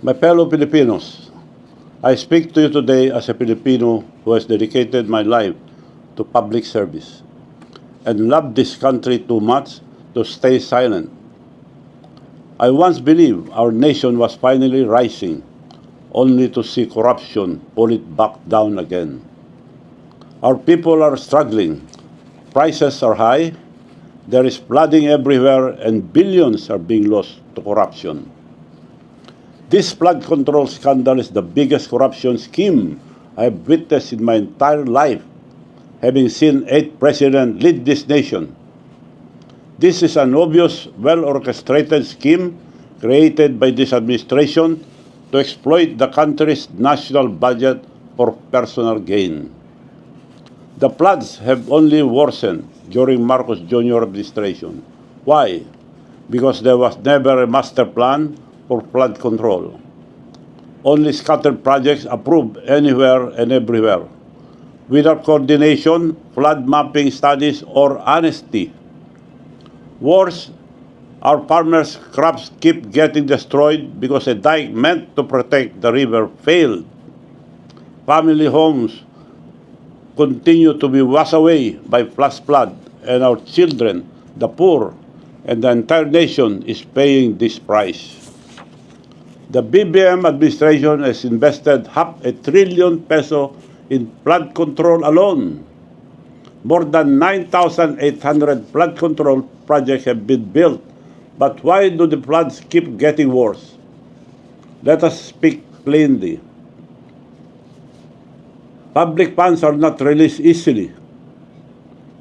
My fellow Filipinos, I speak to you today as a Filipino who has dedicated my life to public service and loved this country too much to stay silent. I once believed our nation was finally rising, only to see corruption pull it back down again. Our people are struggling. Prices are high, there is flooding everywhere, and billions are being lost to corruption. This flood control scandal is the biggest corruption scheme I have witnessed in my entire life, having seen 8 presidents lead this nation. This is an obvious, well-orchestrated scheme created by this administration to exploit the country's national budget for personal gain. The floods have only worsened during Marcos Jr. administration. Why? Because there was never a master plan for flood control. Only scattered projects approved anywhere and everywhere, without coordination, flood mapping studies, or honesty. Worse, our farmers' crops keep getting destroyed because a dike meant to protect the river failed. Family homes continue to be washed away by flash flood, and our children, the poor, and the entire nation is paying this price. The BBM administration has invested ₱500 billion in flood control alone. More than 9,800 flood control projects have been built. But why do the floods keep getting worse? Let us speak plainly. Public funds are not released easily.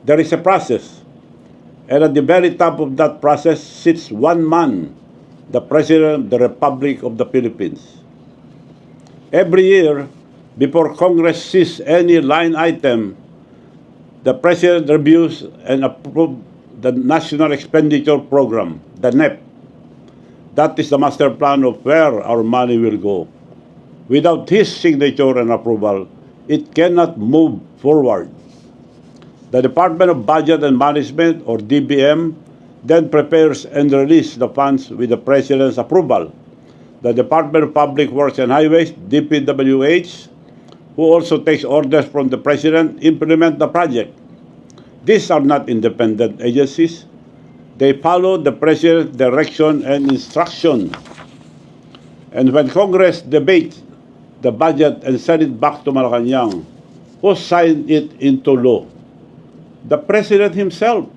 There is a process, and at the very top of that process sits one man, the President of the Republic of the Philippines. Every year, before Congress sees any line item, the President reviews and approves the National Expenditure Program, the NEP. That is the master plan of where our money will go. Without his signature and approval, it cannot move forward. The Department of Budget and Management, or DBM, then prepares and releases the funds with the President's approval. The Department of Public Works and Highways, DPWH, who also takes orders from the President, implement the project. These are not independent agencies. They follow the President's direction and instruction. And when Congress debates the budget and send it back to Malacanang, who signed it into law? The President himself.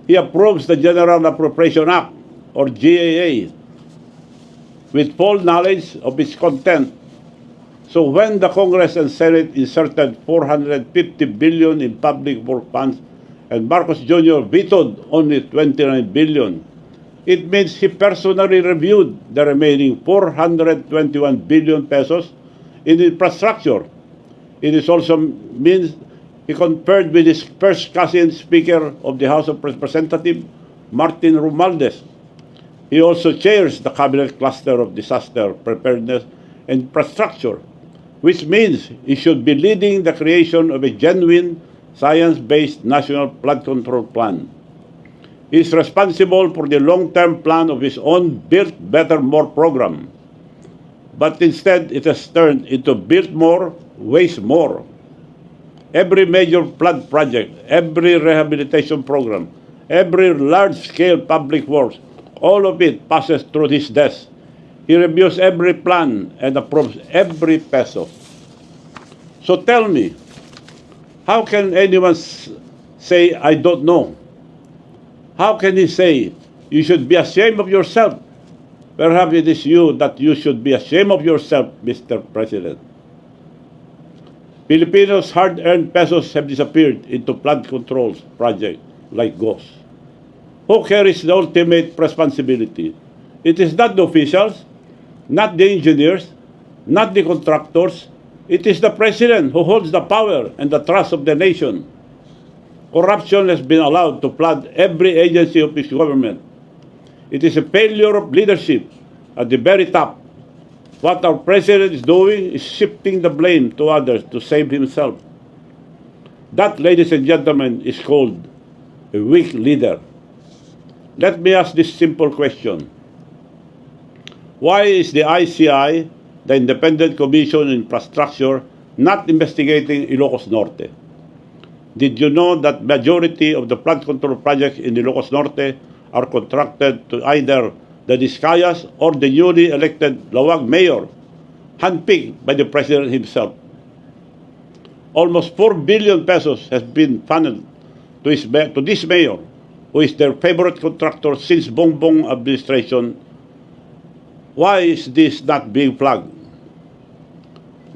He approves the General Appropriation Act, or GAA, with full knowledge of its content. So when the Congress and Senate inserted $450 billion in public work funds and Marcos Jr. vetoed only $29 billion, it means he personally reviewed the remaining $421 billion in infrastructure. It is also means he conferred with his first cousin Speaker of the House of Representatives, Martin Romualdez. He also chairs the Cabinet Cluster of Disaster Preparedness and Infrastructure, which means he should be leading the creation of a genuine, science-based national flood control plan. He is responsible for the long-term plan of his own Build Better More program. But instead, it has turned into Build More, Waste More. Every major flood project, every rehabilitation program, every large-scale public works, all of it passes through his desk. He reviews every plan and approves every peso. So tell me, how can anyone say, I don't know? How can he say, you should be ashamed of yourself? Perhaps it is you that you should be ashamed of yourself, Mr. President. Filipinos' hard-earned pesos have disappeared into flood controls projects like GOS. Who carries the ultimate responsibility? It is not the officials, not the engineers, not the contractors. It is the President who holds the power and the trust of the nation. Corruption has been allowed to flood every agency of his government. It is a failure of leadership at the very top. What our President is doing is shifting the blame to others to save himself. That, ladies and gentlemen, is called a weak leader. Let me ask this simple question. Why is the ICI, the Independent Commission on Infrastructure, not investigating Ilocos Norte? Did you know that majority of the flood control projects in Ilocos Norte are contracted to either the Discayas or the newly elected Lawag mayor, handpicked by the president himself? Almost 4 billion pesos has been funded to this mayor, who is their favorite contractor since Bongbong administration. Why is this not being flagged?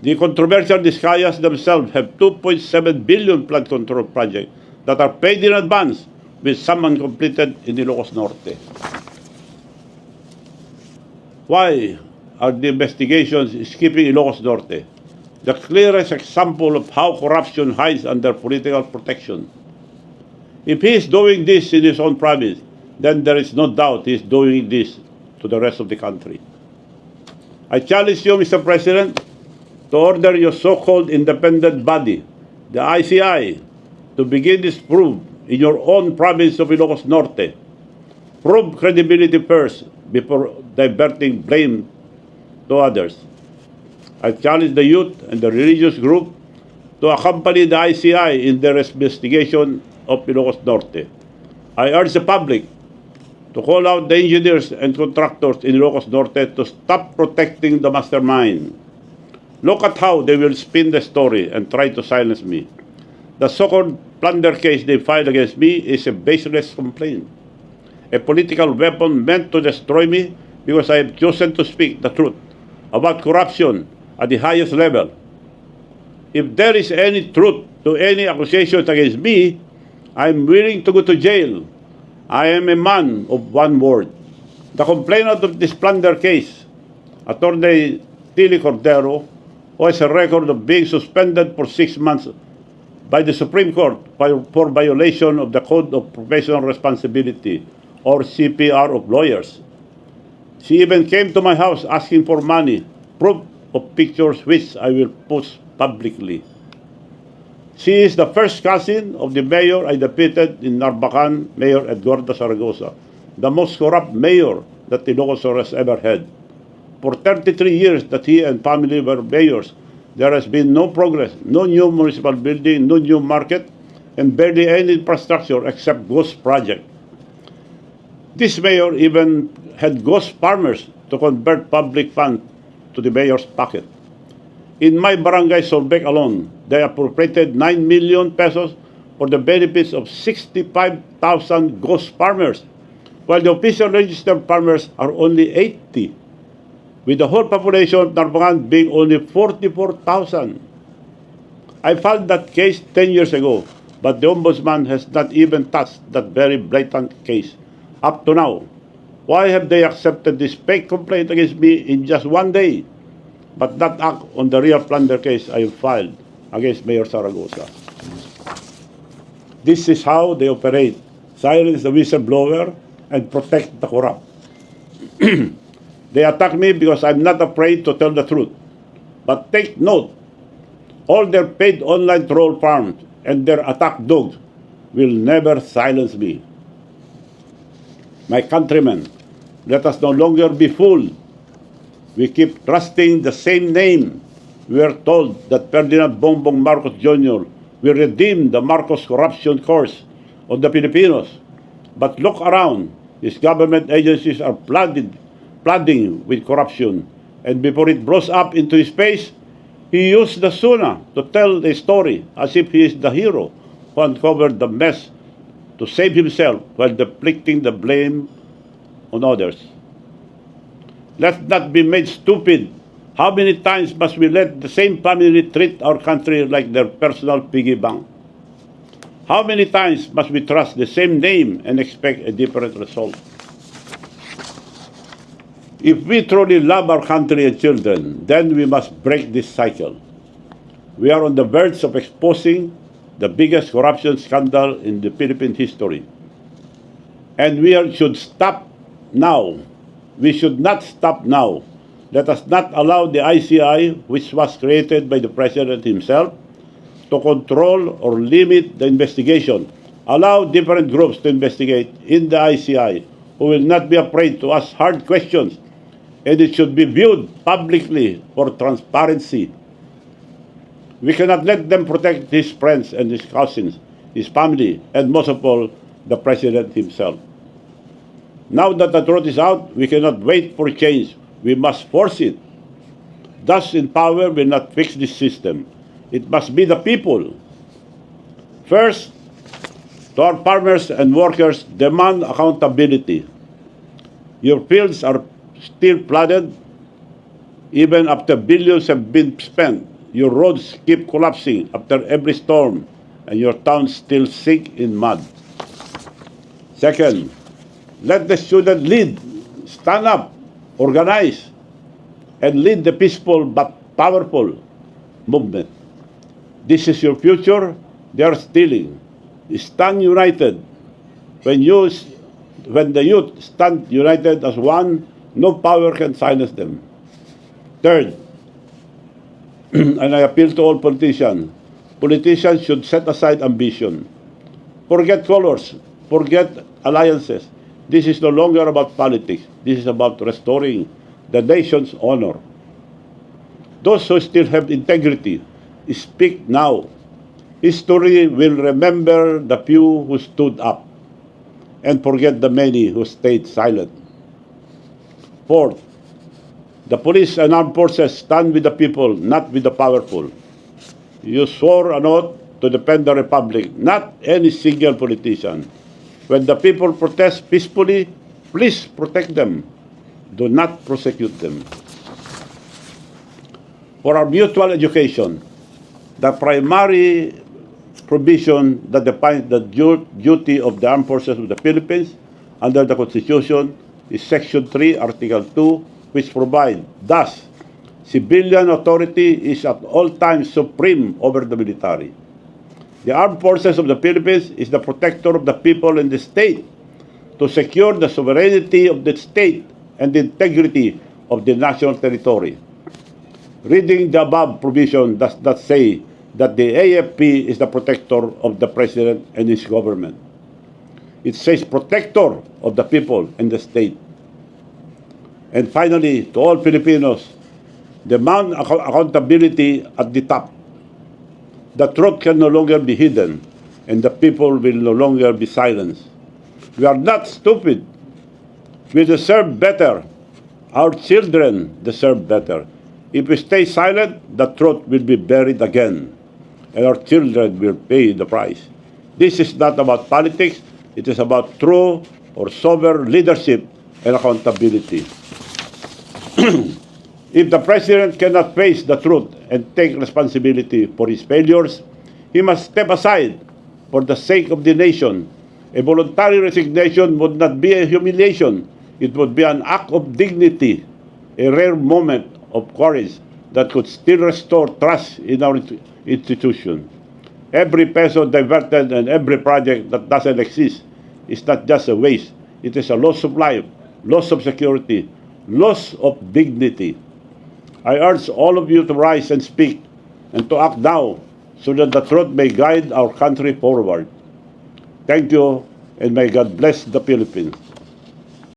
The controversial Discayas themselves have 2.7 billion flood control projects that are paid in advance, with some uncompleted in Ilocos Norte. Why are the investigations skipping Ilocos Norte? The clearest example of how corruption hides under political protection. If he is doing this in his own province, then there is no doubt he is doing this to the rest of the country. I challenge you, Mr. President, to order your so-called independent body, the ICI, to begin this probe in your own province of Ilocos Norte. Prove credibility first before diverting blame to others. I challenge the youth and the religious group to accompany the ICI in their investigation of Ilocos Norte. I urge the public to call out the engineers and contractors in Ilocos Norte to stop protecting the mastermind. Look at how they will spin the story and try to silence me. The so-called plunder case they filed against me is a baseless complaint, a political weapon meant to destroy me because I have chosen to speak the truth about corruption at the highest level. If there is any truth to any accusations against me, I am willing to go to jail. I am a man of one word. The complainant of this plunder case, Attorney Tilly Cordero, who has a record of being suspended for 6 months by the Supreme Court for violation of the Code of Professional Responsibility, or CPR of lawyers. She even came to my house asking for money, proof of pictures which I will post publicly. She is the first cousin of the mayor I defeated in Narbacan, Mayor Edgardo Zaragoza, the most corrupt mayor that Ilocos has ever had. For 33 years that he and family were mayors, there has been no progress, no new municipal building, no new market, and barely any infrastructure except ghost project. This mayor even had ghost farmers to convert public funds to the mayor's pocket. In my barangay Solbec alone, they appropriated 9 million pesos for the benefits of 65,000 ghost farmers, while the official registered farmers are only 80, with the whole population of Narbacan being only 44,000. I filed that case 10 years ago, but the Ombudsman has not even touched that very blatant case up to now. Why have they accepted this fake complaint against me in just one day, but not act on the real plunder case I filed against Mayor Zaragoza? This is how they operate: silence the whistleblower and protect the corrupt. They attack me because I'm not afraid to tell the truth. But take note, all their paid online troll farms and their attack dogs will never silence me. My countrymen, let us no longer be fooled. We keep trusting the same name. We are told that Ferdinand Bongbong Marcos Jr. will redeem the Marcos corruption curse on the Filipinos. But look around, his government agencies are flooding with corruption. And before it blows up into his face, he used the SUNA to tell the story as if he is the hero who uncovered the mess to save himself while deflecting the blame on others. Let's not be made stupid. How many times must we let the same family treat our country like their personal piggy bank? How many times must we trust the same name and expect a different result? If we truly love our country and children, then we must break this cycle. We are on the verge of exposing the biggest corruption scandal in the Philippine history. And should stop now. We should not stop now. Let us not allow the ICI, which was created by the President himself, to control or limit the investigation. Allow different groups to investigate in the ICI, who will not be afraid to ask hard questions and it should be viewed publicly for transparency. We cannot let them protect his friends and his cousins, his family, and most of all, the President himself. Now that the truth is out, we cannot wait for change. We must force it. Thus, in power will not fix this system. It must be the people. First, to our farmers and workers, demand accountability. Your fields are still flooded, even after billions have been spent. Your roads keep collapsing after every storm, and your towns still sink in mud. Second, let the student lead, stand up, organize, and lead the peaceful but powerful movement. This is your future. They are stealing. Stand united. When the youth stand united as one, no power can silence them. Third, and I appeal to all politicians. Politicians should set aside ambition. Forget colors. Forget alliances. This is no longer about politics. This is about restoring the nation's honor. Those who still have integrity, speak now. History will remember the few who stood up and forget the many who stayed silent. Fourth, the police and armed forces stand with the people, not with the powerful. You swore an oath to defend the Republic, not any single politician. When the people protest peacefully, please protect them. Do not prosecute them. For our mutual education, the primary provision that defines the duty of the armed forces of the Philippines under the Constitution is Section 3, Article 2, which provides, thus, civilian authority is at all times supreme over the military. The armed forces of the Philippines is the protector of the people and the state to secure the sovereignty of the state and the integrity of the national territory. Reading the above provision does not say that the AFP is the protector of the President and his government. It says protector of the people and the state. And finally, to all Filipinos, demand accountability at the top. The truth can no longer be hidden, and the people will no longer be silenced. We are not stupid. We deserve better. Our children deserve better. If we stay silent, the truth will be buried again, and our children will pay the price. This is not about politics. It is about true or sober leadership and accountability. If the President cannot face the truth and take responsibility for his failures, he must step aside for the sake of the nation. A voluntary resignation would not be a humiliation. It would be an act of dignity, a rare moment of courage that could still restore trust in our institution. Every peso diverted and every project that doesn't exist is not just a waste. It is a loss of life, loss of security, loss of dignity. I urge all of you to rise and speak and to act now so that the truth may guide our country forward. Thank you, and may God bless the Philippines.